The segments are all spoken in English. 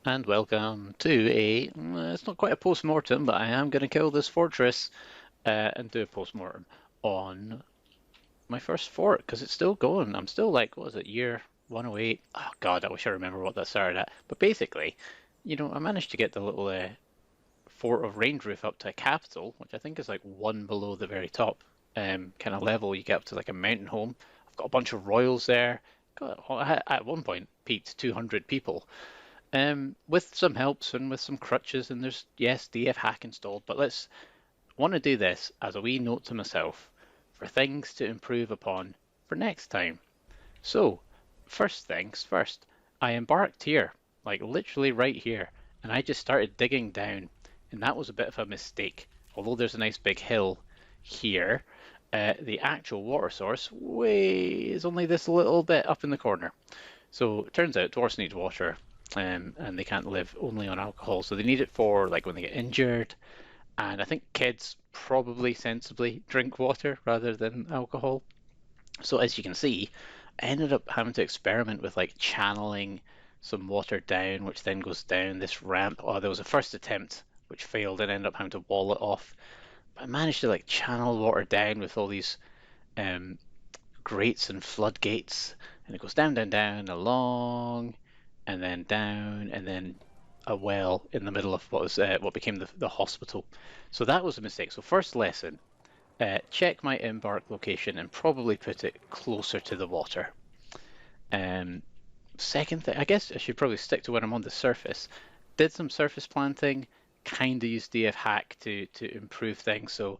And welcome to it's not quite a post-mortem, but I am going to kill this fortress and do a post-mortem on my first fort, because it's still going. I'm still like, what is it, year 108? Oh God, I wish I remember what that started at. But basically, I managed to get the little fort of Rainedroof up to a capital, which I think is like one below the very top kind of level. You get up to like a mountain home. I've got a bunch of royals there. At one point peaked 200 people. With some helps and with some crutches, and there's, yes, DF hack installed, but let's want to do this as a wee note to myself for things to improve upon for next time. So, first things first, I embarked here, like literally right here, and I just started digging down, and that was a bit of a mistake. Although there's a nice big hill here, the actual water source is only this little bit up in the corner. So it turns out dwarves need water, and they can't live only on alcohol. So they need it for like when they get injured, and I think kids probably sensibly drink water rather than alcohol. So as you can see, I ended up having to experiment with like channeling some water down, which then goes down this ramp. Oh, there was a first attempt which failed and ended up having to wall it off. But I managed to like channel water down with all these um, grates and floodgates, and it goes down, down, down, along, and then down, and then a well in the middle of what became the hospital. So that was a mistake. So first lesson, check my embark location and probably put it closer to the water. Um, Second thing, I guess I should probably stick to when I'm on the surface. Did some surface planting, kind of used DF hack to improve things. So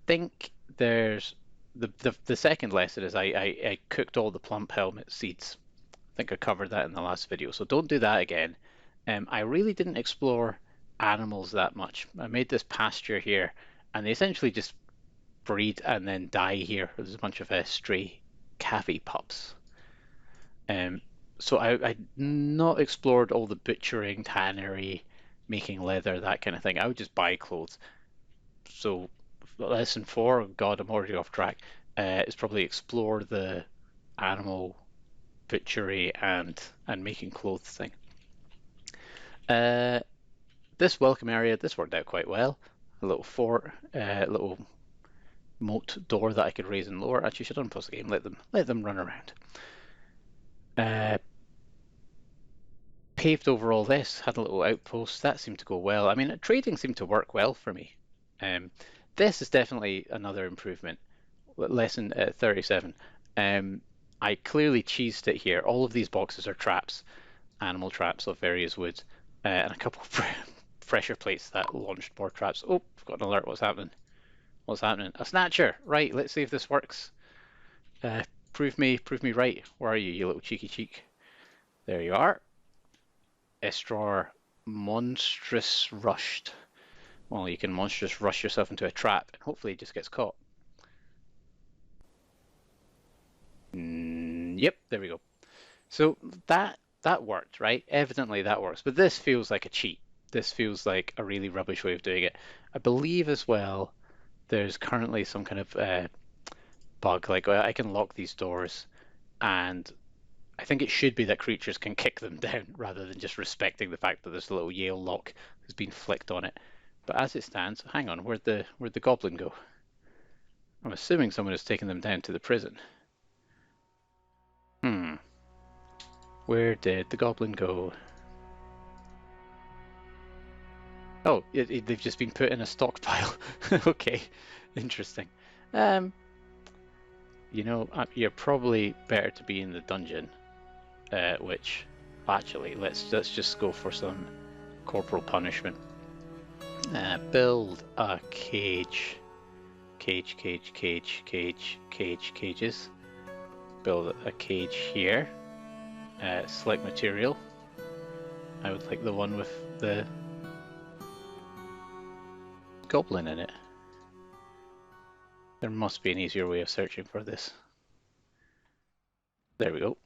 think there's the second lesson is I cooked all the plump helmet seeds. I think I covered that in the last video, so don't do that again. I really didn't explore animals that much. I made this pasture here, and they essentially just breed and then die here. There's a bunch of stray cavy pups. Um, so I not explored all the butchering, tannery, making leather, that kind of thing. I would just buy clothes. So lesson four, oh God, I'm already off track, is probably explore the animal butchery and making clothes thing. Uh, this welcome area, this worked out quite well. A little fort, a little moat door that I could raise and lower. Actually, should unpause the game. Let them run around. Uh, Paved over all this, had a little outpost. That seemed to go well. I mean, trading seemed to work well for me. Um, this is definitely another improvement. Lesson 37. Um, I clearly cheesed it here. All of these boxes are traps, animal traps of various woods, and a couple of pressure plates that launched more traps. Oh, I've got an alert. What's happening? What's happening? A snatcher. Right. Let's see if this works. Uh, prove me right. Where are you, you little cheeky cheek? There you are. Estror monstrous rushed. Well, you can monstrous rush yourself into a trap, and hopefully it just gets caught. Yep, there we go. So that worked, right? Evidently that works. But this feels like a cheat. This feels like a really rubbish way of doing it. I believe as well there's currently some kind of bug, like I can lock these doors, and I think it should be that creatures can kick them down rather than just respecting the fact that there's a little Yale lock has been flicked on it. But as it stands, hang on, where'd the goblin go? I'm assuming someone has taken them down to the prison. Hmm, where did the goblin go? Oh, they've just been put in a stockpile. Okay, interesting. Um, you're probably better to be in the dungeon. Which, actually, let's just go for some corporal punishment. Build a cage. Cages. Build a cage here. Select material. I would like the one with the goblin in it. There must be an easier way of searching for this. There we go.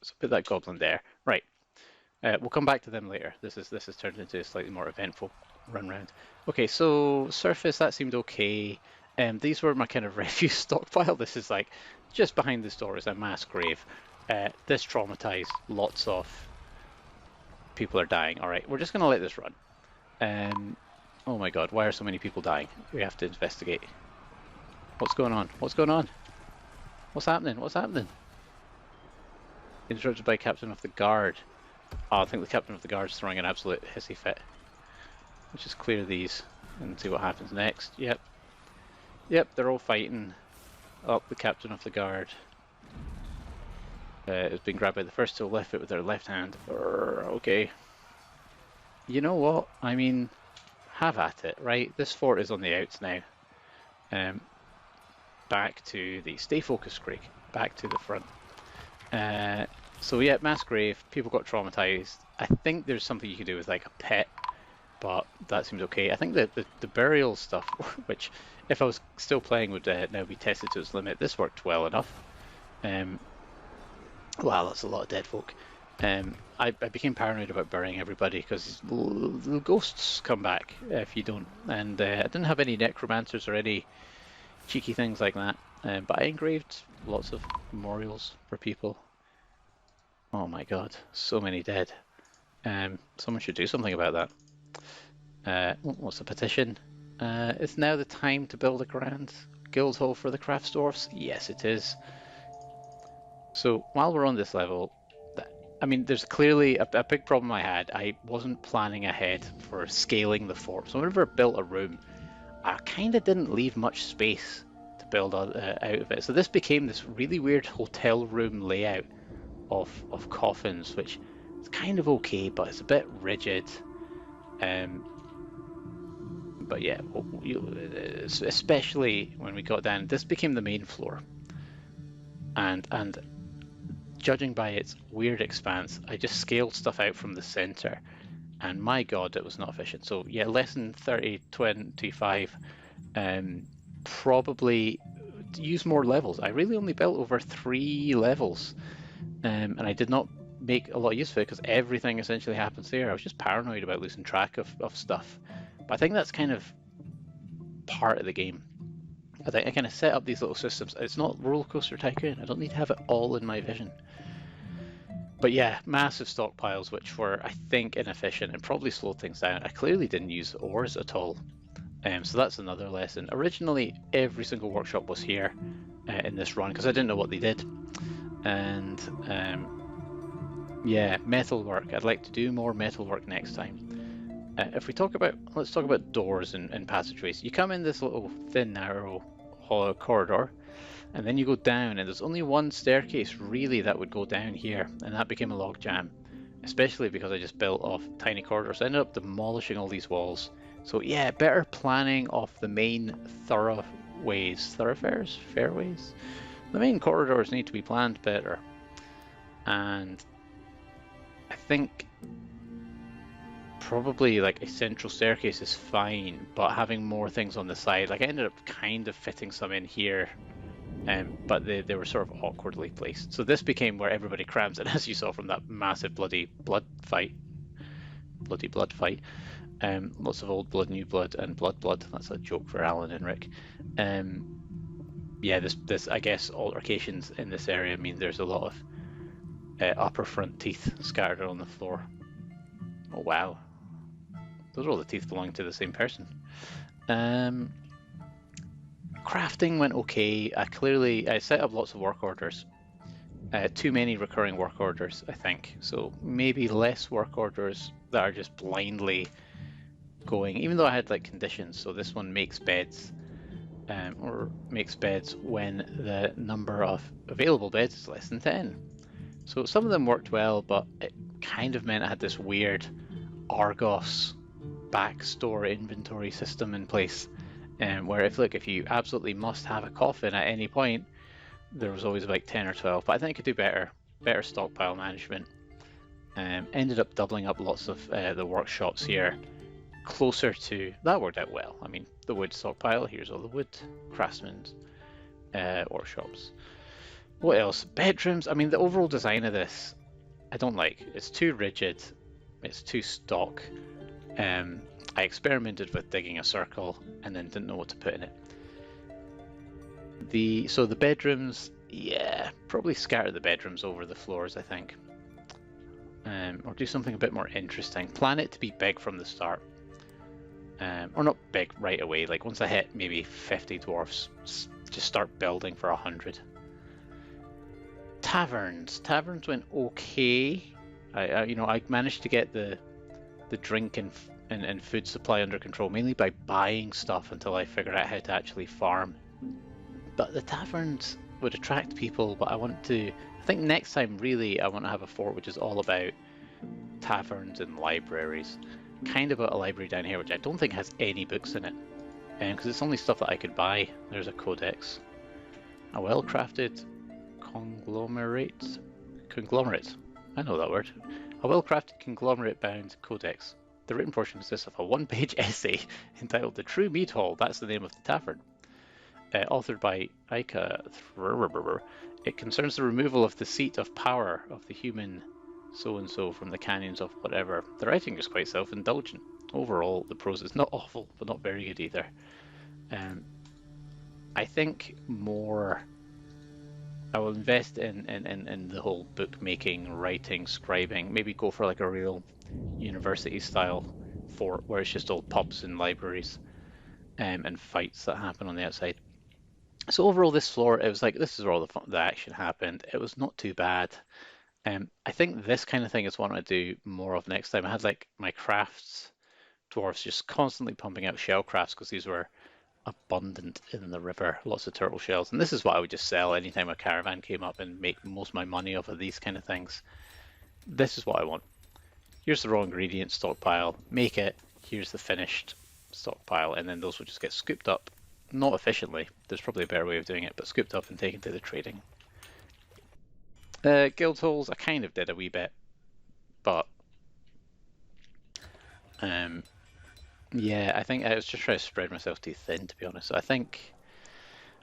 So put that goblin there. Right. We'll come back to them later. This has turned into a slightly more eventful run round. Okay, so surface, that seemed okay. These were my kind of refuse stockpile. This is like just behind this door is a mass grave. This traumatized lots of people are dying. All right, we're just gonna let this run. Oh my God, why are so many people dying? We have to investigate. What's going on? What's going on? What's happening? What's happening? Interrupted by Captain of the Guard. Oh, I think the Captain of the Guard is throwing an absolute hissy fit. Let's just clear these and see what happens next. Yep. Yep, they're all fighting. Oh, the Captain of the Guard has been grabbed by the first to left foot with their left hand. Okay. You know what? I mean, have at it, right? This fort is on the outs now. Back to the stay focused, Craig. Back to the front. So yeah, mass grave. People got traumatized. I think there's something you could do with like a pet, but that seems okay. I think that the burial stuff, which if I was still playing would now be tested to its limit. This worked well enough. Wow, that's a lot of dead folk. I became paranoid about burying everybody because the ghosts come back if you don't, and I didn't have any necromancers or any cheeky things like that, but I engraved lots of memorials for people. Oh my God, so many dead. Someone should do something about that. What's the petition? It's now the time to build a grand guild hall for the crafts dwarfs. Yes, it is. So while we're on this level, I mean, there's clearly a big problem I had. I wasn't planning ahead for scaling the fort. So whenever I built a room, I kind of didn't leave much space to build out of it. So this became this really weird hotel room layout of coffins, which is kind of okay, but it's a bit rigid. But yeah, especially when we got down, this became the main floor. And judging by its weird expanse, I just scaled stuff out from the center, and my God, it was not efficient. So yeah, lesson 3025, probably use more levels. I really only built over 3 levels, and I did not make a lot of use of it because everything essentially happens there. I was just paranoid about losing track of stuff. But I think that's kind of part of the game. I think I kind of set up these little systems. It's not Roller Coaster Tycoon. I don't need to have it all in my vision. But yeah, massive stockpiles, which were, I think, inefficient and probably slowed things down. I clearly didn't use ores at all. So that's another lesson. Originally, every single workshop was here in this run because I didn't know what they did. And yeah, metalwork. I'd like to do more metalwork next time. If we talk about, let's talk about doors and passageways. You come in this little thin, narrow corridor, and then you go down, and there's only one staircase really that would go down here, and that became a log jam, especially because I just built off tiny corridors. I ended up demolishing all these walls. So yeah, better planning of the main fairways. The main corridors need to be planned better, and I think probably like a central staircase is fine, but having more things on the side, like I ended up kind of fitting some in here, but they were sort of awkwardly placed. So this became where everybody crams in, as you saw from that massive bloody blood fight. Lots of old blood, new blood, and blood. That's a joke for Alan and Rick. Yeah, this I guess altercations in this area mean there's a lot of upper front teeth scattered on the floor. Oh wow. Those are all the teeth belonging to the same person. Crafting went okay. I set up lots of work orders. Too many recurring work orders, I think. So maybe less work orders that are just blindly going, even though I had like conditions. So this one makes beds, or makes beds when the number of available beds is less than 10. So some of them worked well, but it kind of meant I had this weird Argos backstore inventory system in place, where if you absolutely must have a coffin at any point, there was always like 10 or 12. But I think I could do better stockpile management. Ended up doubling up lots of the workshops here, closer to that. Worked out well. I mean, the wood stockpile, here's all the wood, craftsmen's workshops. What else? Bedrooms. I mean, the overall design of this I don't like. It's too rigid, it's too stock. I experimented with digging a circle and then didn't know what to put in it. So the bedrooms, yeah, probably scatter the bedrooms over the floors, I think. or do something a bit more interesting. Plan it to be big from the start. Or not big right away, like once I hit maybe 50 dwarfs, just start building for 100. Taverns went okay. I managed to get the drink and food supply under control, mainly by buying stuff until I figured out how to actually farm. But the taverns would attract people, but I think next time really I want to have a fort which is all about taverns and libraries. Kind of a library down here which I don't think has any books in it, because it's only stuff that I could buy. There's a codex, a well-crafted conglomerate. I know that word. A well-crafted conglomerate-bound codex. The written portion consists of a one-page essay entitled "The True Mead Hall." That's the name of the tavern. Authored by Ika. It concerns the removal of the seat of power of the human so-and-so from the canyons of whatever. The writing is quite self-indulgent. Overall, the prose is not awful, but not very good either. I think more... I will invest in the whole bookmaking, writing, scribing. Maybe go for like a real university-style fort where it's just all pubs and libraries and fights that happen on the outside. So overall, this floor, it was like, this is where all the action happened. It was not too bad. I think this kind of thing is what I do more of next time. I had like my crafts dwarves just constantly pumping out shell crafts because these were abundant in the river, lots of turtle shells. And this is what I would just sell anytime a caravan came up and make most of my money off of these kind of things. This is what I want. Here's the raw ingredient stockpile, make it, here's the finished stockpile, and then those will just get scooped up. Not efficiently, there's probably a better way of doing it, but scooped up and taken to the trading. Guild halls, I kind of did a wee bit, but yeah, I think I was just trying to spread myself too thin, to be honest. So I think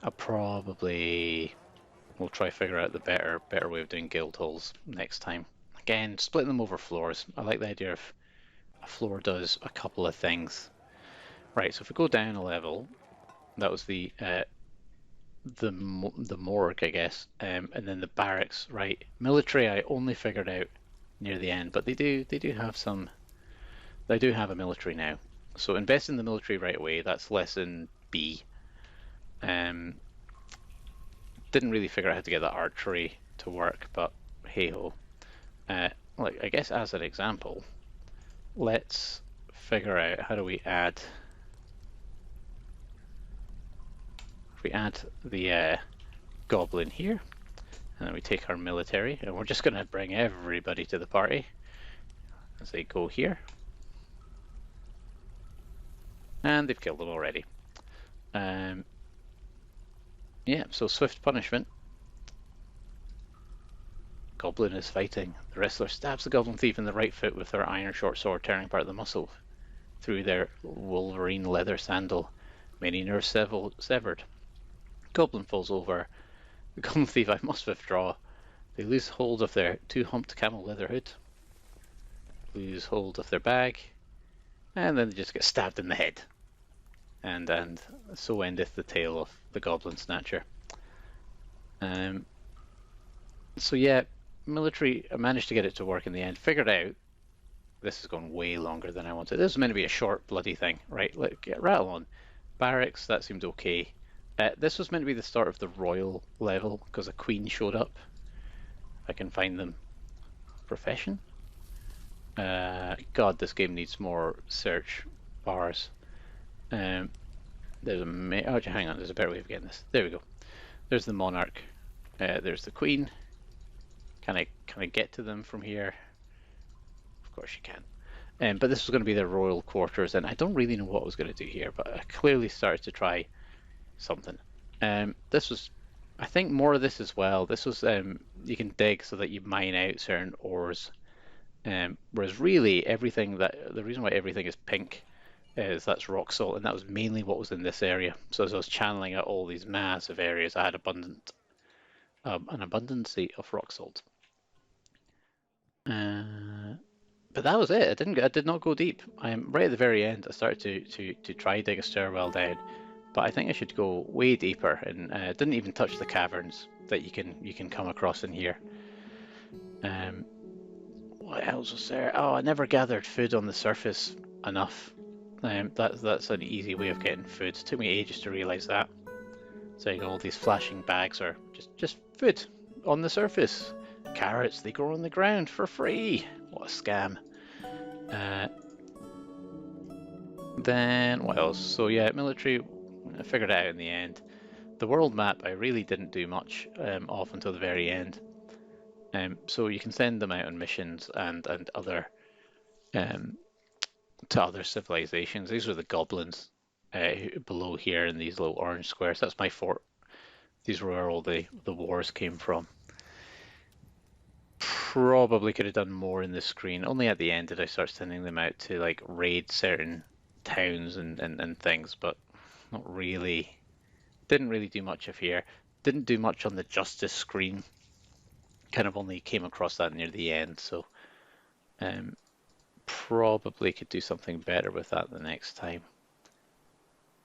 I probably will try to figure out the better way of doing guild halls next time. Again, splitting them over floors. I like the idea of a floor does a couple of things. Right, so if we go down a level, that was the morgue, I guess, and then the barracks. Right, military I only figured out near the end, but they do have some. They do have a military now, so invest in the military right away. That's lesson B. Didn't really figure out how to get that archery to work, but hey ho. Like I guess as an example, let's figure out how do we add. We add the goblin here, and then we take our military, and we're just going to bring everybody to the party as they go here. And they've killed them already. Yeah, so swift punishment. Goblin is fighting. The wrestler stabs the goblin thief in the right foot with their iron short sword, tearing apart the muscle through their wolverine leather sandal. Many nerves severed. Goblin falls over. The goblin thief, I must withdraw. They lose hold of their two-humped camel leather hood, lose hold of their bag, and then they just get stabbed in the head. And so endeth the tale of the goblin snatcher. So yeah, military, I managed to get it to work in the end. Figured out this has gone way longer than I wanted. This was meant to be a short bloody thing, right? Let's get rattle on. Barracks, that seemed okay. This was meant to be the start of the royal level because a queen showed up. If I can find them. Profession? God, this game needs more search bars. There's a oh, hang on, there's a better way of getting this. There we go. There's the monarch. There's the queen. Can I get to them from here? Of course you can. But this was going to be their royal quarters, and I don't really know what I was going to do here, but I clearly started to try something. This was, I think, more of this as well. This was you can dig so that you mine out certain ores, whereas really everything the reason why everything is pink is that's rock salt, and that was mainly what was in this area. So as I was channeling out all these massive areas, I had an abundance of rock salt. But that was it. I did not go deep. I'm right at the very end. I started to try dig a stairwell down, but I think I should go way deeper, and didn't even touch the caverns that you can come across in here. What else was there? Oh, I never gathered food on the surface enough. That's an easy way of getting food. It took me ages to realise that. So you got all these flashing bags are just food on the surface. Carrots, they grow on the ground for free. What a scam. Then what else? So yeah, military, I figured it out in the end. The world map I really didn't do much of until the very end. So you can send them out on missions and other um, to other civilizations. These are the goblins below here in these little orange squares. That's my fort. These were where all the wars came from. Probably could have done more in the screen. Only at the end did I start sending them out to like raid certain towns and things, but not really. Didn't really do much of here. Didn't do much on the justice screen. Kind of only came across that near the end, so probably could do something better with that the next time.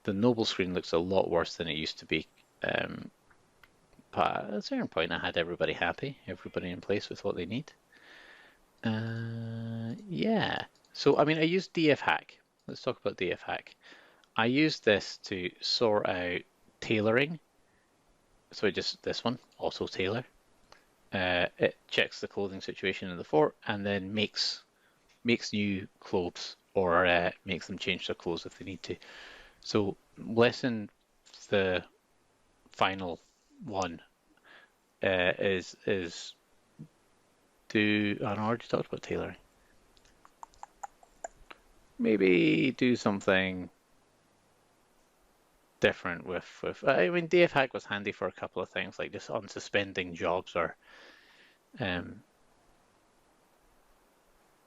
The noble screen looks a lot worse than it used to be. But at a certain point I had everybody happy, everybody in place with what they need. Yeah. So, I mean, I used DF hack. Let's talk about DF hack. I used this to sort out tailoring. So just this one, auto tailor. It checks the clothing situation in the fort and then makes new clothes or makes them change their clothes if they need to. So lesson the final one is do I already talked about tailoring. Maybe do something different with I mean DF hack was handy for a couple of things like just unsuspending jobs or I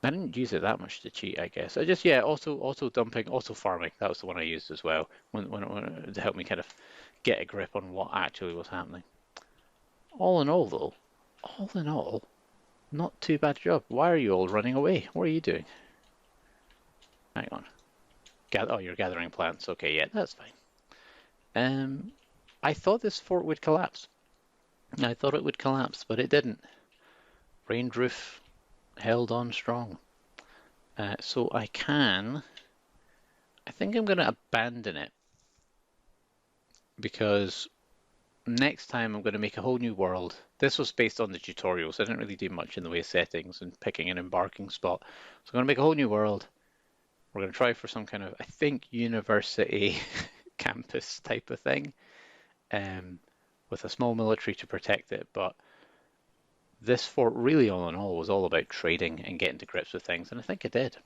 didn't use it that much to cheat, I guess. I just, yeah, auto dumping, auto farming. That was the one I used as well when to help me kind of get a grip on what actually was happening. All in all, though, all in all, not too bad job. Why are you all running away? What are you doing? Hang on. Oh, you're gathering plants. Okay, yeah, that's fine. I thought this fort would collapse. I thought it would collapse, but it didn't. Rainedroof held on strong. So I think I'm going to abandon it because next time I'm going to make a whole new world. This was based on the tutorials. I didn't really do much in the way of settings and picking an embarking spot. So I'm going to make a whole new world. We're going to try for some kind of, I think, university campus type of thing with a small military to protect it. But this fort really all in all was all about trading and getting to grips with things, and I think I did.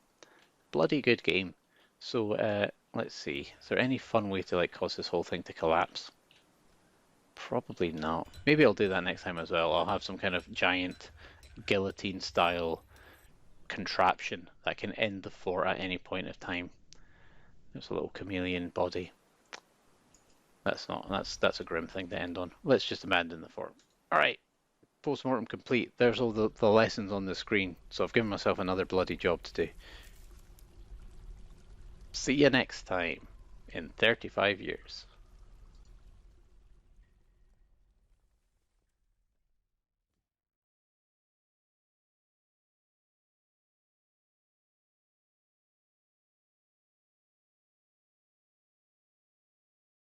Bloody good game. So let's see, is there any fun way to like cause this whole thing to collapse? Probably not. Maybe I'll do that next time as well. I'll have some kind of giant guillotine style contraption that can end the fort at any point of time. There's a little chameleon body. That's a grim thing to end on. Let's just abandon the fort. Alright. Post-mortem complete. There's all the lessons on the screen, so I've given myself another bloody job to do. See you next time in 35 years.